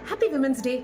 Happy Women's Day.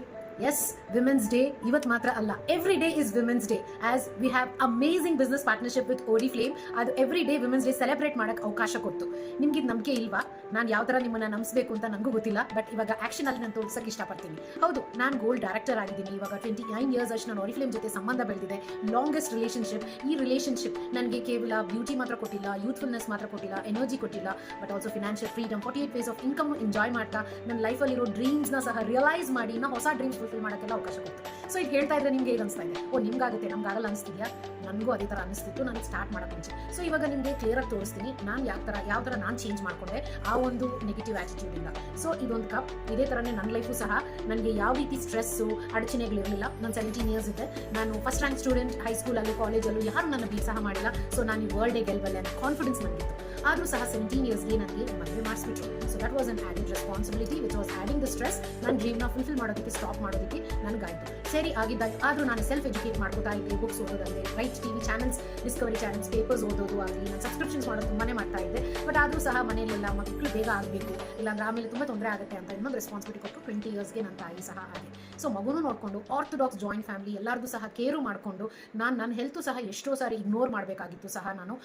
Yes, Women's Day ಇವತ್ತು ಮಾತ್ರ ಅಲ್ಲ, every day is women's day. As we have amazing business partnership with Oriflame. ಅದು every day women's day celebrate ಮಾಡಕ್ಕೆ ಅವಕಾಶ ಕೊಟ್ಟು. ನಿಮ್ಗೆ ಇದು ನಂಬಿಕೆ ಇಲ್ವಾ? ನಾನು ಯಾವ ಥರ ನಿಮ್ಮನ್ನ ನಂಬಿಸಬೇಕು ಅಂತ ನನಗೂ ಗೊತ್ತಿಲ್ಲ, ಬಟ್ ಇವಾಗ ಆಕ್ಷನ್ ಅಲ್ಲಿ ನಾನು ತೋರಿಸಕ್ಕೆ ಇಷ್ಟಪಡ್ತೀನಿ. ಹೌದು, ನಾನು ಗೋಲ್ಡ್ ಡೈರೆಕ್ಟರ್ ಆಗಿದ್ದೀನಿ. ಇವಾಗ 29 ಇಯರ್ಸ್ ಅಷ್ಟು ನಾನು ಓರಿಫ್ಲೇಮ್ ಜೊತೆ ಸಂಬಂಧ ಬೆಳೆದಿದೆ. Longest relationship. ಈ ರಿಲೇಶನ್ಶಿಪ್ ನನಗೆ ಕೇವಲ ಬ್ಯೂಟಿ ಮಾತ್ರ ಕೊಟ್ಟಿಲ್ಲ, ಯೂತ್ಫುಲ್ನೆಸ್ ಮಾತ್ರ ಕೊಟ್ಟಿಲ್ಲ, ಎನರ್ಜಿ ಕೊಟ್ಟಿಲ್ಲ, but also financial freedom, 48 ways of income enjoy ಮಾಡ್ತಾ ನನ್ನ ಲೈಫಲ್ಲಿರೋ ಡ್ರೀಮ್ಸ್ನ ಸಹ ರಿಯಲೈಸ್ ಮಾಡಿ ಇನ್ನೂ ಹೊಸ ಡ್ರೀಮ್ಸ್ ಫುಲ್ಫಿಲ್ ಮಾಡೋಕ್ಕೆಲ್ಲ ಅವಕಾಶ ಕೊಟ್ಟು. ಸೊ ಇದು ಹೇಳ್ತಾ ಇದ್ರೆ ನಿಮ್ಗೆ ಹೇಗೆ ಅನಿಸ್ತಾ ಇದೆ? ನಿಮ್ಗಾಗುತ್ತೆ, ನಮ್ಗಾಗಲ್ಲ ಅನಿಸ್ತಿದ್ಯಾ? ನನಗೂ ಅದೇ ಥರ ಅನಿಸ್ತಿತ್ತು ನನಗೆ ಸ್ಟಾರ್ಟ್ ಮಾಡೋಕ್ಕೆ ಮುಂಚೆ. ಸೊ ಇವಾಗ ನಿಮಗೆ ಕ್ಲಿಯರಾಗಿ ತೋರಿಸ್ತೀನಿ ನಾನು ಯಾವ ಥರ ನಾನು ಚೇಂಜ್ ಮಾಡ್ಕೊಂಡೆ ಆ ಒಂದು ನೆಗೆಟಿವ್ ಆಟಿಟ್ಯೂಡಿಂದ. ಸೊ ಇದೊಂದು ಕಪ್. ಇದೇ ಥರನೇ ನನ್ನ ಲೈಫು ಸಹ ನನಗೆ ಯಾವ ರೀತಿ ಸ್ಟ್ರೆಸ್ಸು ಅಡಚಣೆಗಳಿರಲಿಲ್ಲ. ನಾನು 17 ಇಯರ್ಸ್ ಇದೆ. ನಾನು ಫಸ್ಟ್ ರ್ಯಾಂಕ್ ಸ್ಟೂಡೆಂಟ್. ಹೈಸ್ಕೂಲಲ್ಲೂ ಕಾಲೇಜಲ್ಲೂ ಯಾರು ನನ್ನ ಬೀಟ್ ಸಹ ಮಾಡಿಲ್ಲ. ಸೊ ನಾನು ಈ ವರ್ಲ್ಡ್ ಡೇ ಗೆಲ್ಬಲ್ಲೆ ಅನ್ನೋ ಕಾನ್ಫಿಡೆನ್ಸ್ ನನಗಿತ್ತು. ಆದರೂ ಸಹ 17 ಇಯರ್ಸ್ಗೆ ನನಗೆ ಮದುವೆ ಮಾಡಿಸ್ಬಿಟ್ರು. So that was an added responsibility which was adding the stress. ನನ್ನ ಡ್ರೀಮ್ನ ಫುಲ್ಫಿಲ್ ಮಾಡೋದಕ್ಕೆ, ಸ್ಟಾಪ್ ಮಾಡೋದಕ್ಕೆ ನನಗಾಯಿತು. ಸರಿ ಆಗಿದ್ದಾಗ ಆದರೂ ನಾನು ಸೆಲ್ಫ್ ಎಜುಕೇಟ್ ಮಾಡ್ಕೋತಾ ಇದ್ದೆ. ಬುಕ್ಸ್ ಓದೋದಂದರೆ, right TV channels, Discovery channels, papers ಓದೋದು ಆಗಲಿ, ನಾನು ಸಬ್ಸ್ಕ್ರಿಪ್ಷನ್ಸ್ ಮಾಡೋದು ತುಂಬಾ ಮಾಡ್ತಾ ಇದ್ದೆ. ಬಟ್ ಆದರೂ ಸಹ ಮನೆಯಲ್ಲೆಲ್ಲ ಮಕ್ಕಳು ಬೇಗ ಆಗಬೇಕು, ಇಲ್ಲಾಂದ್ರೆ ಆಮೇಲೆ ತುಂಬ ತೊಂದರೆ ಆಗುತ್ತೆ ಅಂತ ಇನ್ನೊಂದು ರೆಸ್ಪಾನ್ಸಿಬಿಲಿಟಿ ಕೊಟ್ಟು 20 ಇಯರ್ಸ್ಗೆ ನನ್ನ ತಾಯಿ ಸಹ ಆಗಿ. ಸೊ ಮಗುನೂ ನೋಡಿಕೊಂಡು ಆರ್ಥೋಡಾಕ್ಸ್ ಜಾಯಿಂಟ್ ಫ್ಯಾಮಿಲಿ, ಎಲ್ಲರಿಗೂ ಸಹ ಕೇರು ಮಾಡಿಕೊಂಡು ನನ್ನ ಹೆಲ್ತು ಸಹ ಎಷ್ಟೋ ಸಾರಿ ಇಗ್ನೋರ್ ಮಾಡಬೇಕಾಗಿತ್ತು ಸಹ. ನಾನು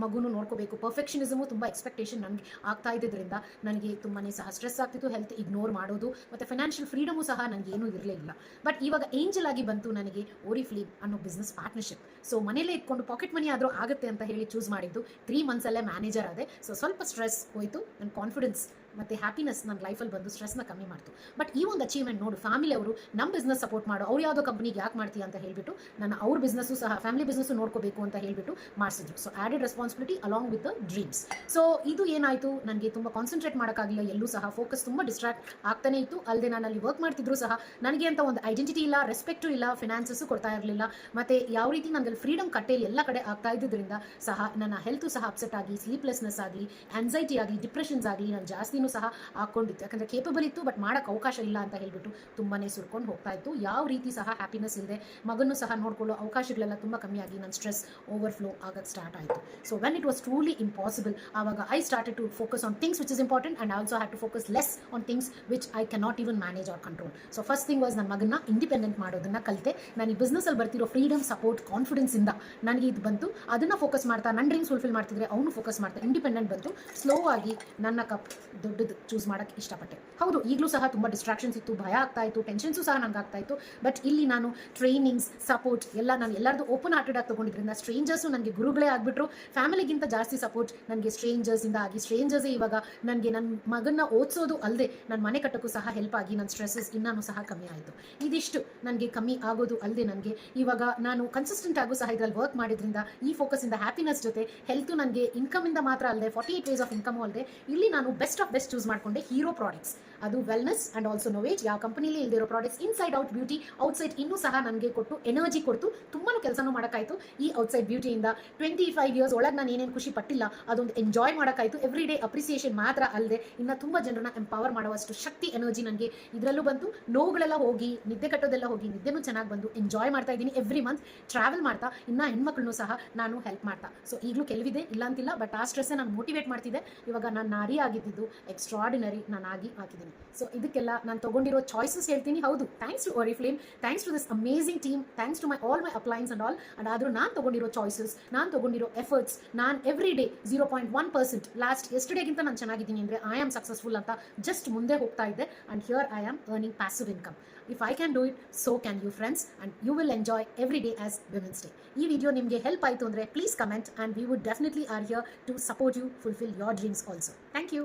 ಮಗುನೂ ನೋಡ್ಕೋಬೇಕು, ಪರ್ಫೆಕ್ಷನಿಸಮು ತುಂಬ ಎಕ್ಸ್ಪೆಕ್ಟೇಷನ್ ನನಗೆ ಆಗ್ತಾ ಇದ್ದಿದ್ದರಿಂದ ನನಗೆ ತುಂಬಾ ಸಹ ಸ್ಟ್ರೆಸ್ ಆಗ್ತಿತ್ತು. ಹೆಲ್ತ್ ಇಗ್ನೋರ್ ಮಾಡೋದು ಮತ್ತು ಫೈನಾನ್ಷಿಯಲ್ ಫ್ರೀಡಮು ಸಹ ನನಗೆ ಏನೂ ಇರಲಿಲ್ಲ. ಬಟ್ ಇವಾಗ ಏಂಜಲ್ ಆಗಿ ಬಂತು ನನಗೆ ಓರಿಫ್ಲೇಮ್ ಅನ್ನೋ ಬಿಸ್ನೆಸ್ ಪಾರ್ಟ್ನರ್ಶಿಪ್. ಸೊ ಮನೇಲೇ ಇಟ್ಕೊಂಡು ಪಾಕೆಟ್ ಮನಿ ಆದರೂ ಆಗುತ್ತೆ ಅಂತ ಹೇಳಿ ಚೂಸ್ ಮಾಡಿದ್ದು. 3 ಮಂತ್ಸಲ್ಲೇ ಮ್ಯಾನೇಜರ್ ಆದೆ. ಸೊ ಸ್ವಲ್ಪ ಸ್ಟ್ರೆಸ್ ಹೋಯಿತು. ನನ್ನ ಕಾನ್ಫಿಡೆನ್ಸ್ ಮತ್ತು ಹ್ಯಾಪಿನೆಸ್ ನನ್ನ ಲೈಫಲ್ಲಿ ಬಂದು ಸ್ಟ್ರೆಸ್ನ ಕಮ್ಮಿ ಮಾಡ್ತು. ಬಟ್ ಈ ಒಂದು ಅಚೀವ್ಮೆಂಟ್ ನೋಡು, ಫ್ಯಾಮಿಲಿ ಅವರು ನಮ್ಮ ಬಿಸ್ನೆಸ್ ಸಪೋರ್ಟ್ ಮಾಡು, ಅವ್ರು ಯಾವುದೋ ಕಂಪ್ನಿಗೆ ಯಾಕೆ ಮಾಡ್ತೀಯ ಅಂತ ಹೇಳಿಬಿಟ್ಟು ನನ್ನ ಅವ್ರ ಬಿಸ್ನೆಸ್ಸು ಸಹ, ಫ್ಯಾಮಿಲಿ ಬಿಸ್ನೆಸ್ಸು ನೋಡ್ಕೋಬೇಕು ಅಂತ ಹೇಳಿಬಿಟ್ಟು ಮಾಡಿಸಿದ್ರು. So added responsibility along with the dreams. So ಇದು ಏನಾಯಿತು, ನನಗೆ ತುಂಬ ಕಾನ್ಸಂಟ್ರೇಟ್ ಮಾಡೋಕ್ಕಾಗಲಿಲ್ಲ. ಎಲ್ಲೂ ಸಹ ಫೋಕಸ್ ತುಂಬ ಡಿಸ್ಟ್ರಾಕ್ಟ್ ಆಗ್ತಾನೆ ಇತ್ತು. ಅಲ್ಲದೆ ನಾನು ಅಲ್ಲಿ ವರ್ಕ್ ಮಾಡ್ತಿದ್ರು ಸಹ ನನಗೆ ಅಂತ ಒಂದು ಐಡೆಂಟಿಟಿ ಇಲ್ಲ, ರೆಸ್ಪೆಕ್ಟು ಇಲ್ಲ, ಫಿನಾನ್ಸಸ್ಸು ಕೊಡ್ತಾ ಇರಲಿಲ್ಲ. ಮತ್ತು ಯಾವ ರೀತಿ ನನಗೆ ಫ್ರೀಡಮ್ ಕಟ್ಟೆಯಲ್ಲಿ ಎಲ್ಲ ಕಡೆ ಆಗ್ತಾ ಇದ್ದಿದ್ದರಿಂದ ಸಹ ನನ್ನ ಹೆಲ್ತು ಸಹ ಅಪ್ಸೆಟ್ ಆಗಿ, ಸ್ಲೀಪ್ಲೆಸ್ನೆಸ್ ಆಗಲಿ, ಆನ್ಸೈಟಿ ಆಗಲಿ, ಡಿಪ್ರೆಷನ್ಸ್ ಆಗಲಿ ನಾನು ಜಾಸ್ತಿನೂ ಸಹ ಹಾಕ್ಕೊಂಡಿತ್ತು. ಯಾಕಂದರೆ ಕೇಪಬಲ್ ಇತ್ತು, ಬಟ್ ಮಾಡೋಕ್ಕೆ ಅವಕಾಶ ಇಲ್ಲ ಅಂತ ಹೇಳಿಬಿಟ್ಟು ತುಂಬಾ ಸುರ್ಕೊಂಡು ಹೋಗ್ತಾ ಇತ್ತು. ಯಾವ ರೀತಿ ಸಹ ಹ್ಯಾಪಿನೆಸ್ ಇಲ್ಲದೆ ಮಗನೂ ಸಹ ನೋಡ್ಕೊಳ್ಳೋ ಅವಕಾಶಗಳೆಲ್ಲ ತುಂಬ ಕಮ್ಮಿಯಾಗಿ ನನ್ನ ಸ್ಟ್ರೆಸ್ ಓವರ್ಫ್ಲೋ ಆಗೋಕ್ಕೆ ಸ್ಟಾರ್ಟ್ ಆಯಿತು. So when it was truly impossible, ಆವಾಗ I started to focus on things which is important and also had to focus less on things which I cannot even manage or control. So first thing was ನನ್ನ ಮಗನ independent ಮಾಡೋದನ್ನು ಕಲಿತೆ. ನಾನು ಈ ಬಿಸ್ನೆಸ್ಸಲ್ಲಿ ಬರ್ತಿರೋ freedom, support, ಕಾನ್ಫಿಡೆನ್ಸಿಂದ ನನಗೆ ಇದು ಬಂತು. ಅದನ್ನು ಫೋಕಸ್ ಮಾಡ್ತಾ ನನ್ನ ಡ್ರೀಮ್ಸ್ ಫುಲ್ಫಿಲ್ ಮಾಡ್ತಿದ್ರೆ ಅವನು ಫೋಕಸ್ ಮಾಡ್ತಾ ಇಂಡಿಪೆಂಡೆಂಟ್ ಬಂತು. ಸ್ಲೋ ಆಗಿ ನನ್ನ ಕಪ್ ದೊಡ್ಡದು ಚೂಸ್ ಮಾಡೋಕ್ಕೆ ಇಷ್ಟಪಟ್ಟೆ. ಹೌದು, ಈಗಲೂ ಸಹ ತುಂಬ ಡಿಸ್ಟ್ರಾಕ್ಷನ್ಸ್ ಇತ್ತು, ಭಯ ಆಗ್ತಾ ಇತ್ತು, ಟೆನ್ಷನ್ಸು ಸಹ ನಂಗೆ ಆಗ್ತಾ ಇತ್ತು. ಬಟ್ ಇಲ್ಲಿ ನಾನು ಟ್ರೈನಿಂಗ್ಸ್, ಸಪೋರ್ಟ್ ಎಲ್ಲ ನಾನು ಎಲ್ಲರದು ಓಪನ್ ಹಾರ್ಟೆಡ್ ಆಗಿ ತೊಗೊಂಡಿದ್ರಿಂದ ಸ್ಟ್ರೇಂಜರ್ಸು ನನಗೆ ಗುರುಗಳೇ ಆಗಿಬಿಟ್ರು. ಫ್ಯಾಮಿಲಿಗಿಂತ ಜಾಸ್ತಿ ಸಪೋರ್ಟ್ ನನಗೆ ಸ್ಟ್ರೇಂಜರ್ಸಿಂದ ಆಗಿ, ಸ್ಟ್ರೇಂಜರ್ಸೇ ಇವಾಗ ನನಗೆ ನನ್ನ ಮಗನ್ನ ಓದಿಸೋದು ಅಲ್ಲದೆ ನನ್ನ ಮನೆ ಕಟ್ಟೋಕ್ಕೂ ಸಹ ಹೆಲ್ಪ್ ಆಗಿ ನನ್ನ ಸ್ಟ್ರೆಸ್ಸಸ್ ಇನ್ನೂ ಸಹ ಕಮ್ಮಿ ಆಯಿತು. ಇದಿಷ್ಟು ನನಗೆ ಕಮ್ಮಿ ಆಗೋದು ಅಲ್ಲದೆ ನನಗೆ ಇವಾಗ ನಾನು ಕನ್ಸಿಸ್ಟೆಂಟ್ ಆಗು ಸಹ ಇದರಲ್ಲಿ ವರ್ಕ್ ಮಾಡಿದ್ರಿಂದ ಈ ಫೋಕಸಿಂದ ಹ್ಯಾಪಿನೆಸ್ ಜೊತೆ ಹೆಲ್ತು ನನಗೆ ಇನ್ಕಮಿಂದ ಮಾತ್ರ ಅಲ್ಲದೆ 48 ways ಆಫ್ ಇನ್ಕಮು ಅಲ್ಲದೆ ಇಲ್ಲಿ ನಾನು ಬೆಸ್ಟ್ ಆಫ್ ಬೆಸ್ಟ್ ಚೂಸ್ ಮಾಡಿಕೊಂಡೆ. ಹೀರೋ ಪ್ರಾಡಕ್ಟ್ಸ್, ಅದು ವೆಲ್ನೆಸ್ ಆ್ಯಂಡ್ ಆಲ್ಸೋ ನೋವೇಜ್. ಯಾವ ಕಂಪನಿಲಿ ಇಲ್ದಿರೋ products, inside out beauty, outside ಇನ್ನೂ ಸಹ ನನಗೆ ಕೊಟ್ಟು ಎನರ್ಜಿ ಕೊಡ್ತು. ತುಂಬಾ ಕೆಲಸನೂ ಮಾಡೋಕ್ಕಾಯಿತು ಈ ಔಟ್ಸೈಡ್ ಬ್ಯೂಟಿಯಿಂದ. 25 ಇಯರ್ಸ್ ಒಳಗೆ ನಾನು ಏನೇನು ಖುಷಿ ಪಟ್ಟಿಲ್ಲ ಅದೊಂದು ಎಂಜಾಯ್ ಮಾಡೋಕ್ಕಾಯಿತು. ಎವ್ರಿ ಡೇ ಅಪ್ರಿಸಿಯೇಷನ್ ಮಾತ್ರ ಅಲ್ಲದೆ ಇನ್ನು ತುಂಬ ಜನರನ್ನ ಎಂಪವರ್ ಮಾಡುವಷ್ಟು ಶಕ್ತಿ, ಎನರ್ಜಿ ನನಗೆ ಇದರಲ್ಲೂ ಬಂತು. ನೋವುಗಳೆಲ್ಲ ಹೋಗಿ, ನಿದ್ದೆ ಕಟ್ಟೋದೆಲ್ಲ ಹೋಗಿ, ನಿದ್ದೆನೂ ಚೆನ್ನಾಗಿ ಬಂದು ಎಂಜಾಯ್ ಮಾಡ್ತಾ ಇದ್ದೀನಿ. ಎವ್ರಿ ಮಂತ್ ಟ್ರಾವೆಲ್ ಮಾಡ್ತಾ ಇನ್ನು ಹೆಣ್ಮಕ್ಳನ್ನೂ ಸಹ ನಾನು ಹೆಲ್ಪ್ ಮಾಡ್ತಾ. ಸೊ ಈಗಲೂ ಕೆಲವಿದೆ, ಇಲ್ಲ ಅಂತಿಲ್ಲ, ಬಟ್ ಆ ಸ್ಟ್ರೆಸ್ಸೇ ನಾನು ಮೋಟಿವೇಟ್ ಮಾಡ್ತಿದ್ದೆ. ಇವಾಗ ನಾನು ನಾರಿ ಆಗಿದ್ದು ಎಕ್ಸ್ಟ್ರಾರ್ಡಿನರಿ ನಾನಾಗಿ ಹಾಕಿದ್ದೀನಿ. ಸೊ ಇದಕ್ಕೆಲ್ಲ ನಾನು ತೊಗೊಂಡಿರೋ ಚಾಯ್ಸಸ್ ಹೇಳ್ತೀನಿ. ಹೌದು, thanks to Oriflame, thanks to this amazing team, thanks to all my uplines and all. And ಆದರೂ ನಾನು ತೊಗೊಂಡಿರೋ ಚಾಯ್ಸಸ್, ನಾನು ತೊಗೊಂಡಿರೋ ಎಫರ್ಟ್ಸ್, ನಾನು ಎವ್ರಿ ಡೇ 0.1% ಎಸ್ಟರ್ಡೇಗಿಂತ ನಾನು ಚೆನ್ನಾಗಿದ್ದೀನಿ ಅಂದರೆ ಐ ಆಮ್ ಸಕ್ಸಸ್ಫುಲ್ ಅಂತ ಜಸ್ಟ್ ಮುಂದೆ ಹೋಗ್ತಾ ಇದ್ದೆ. And here I am earning passive income. If I can do it, so can you friends, and you will enjoy every day as women's day. ಈ video ನಿಮಗೆ ಹೆಲ್ಪ್ ಆಯಿತು ಅಂದರೆ please comment, and we would definitely are here to support you fulfil your dreams also. Thank you.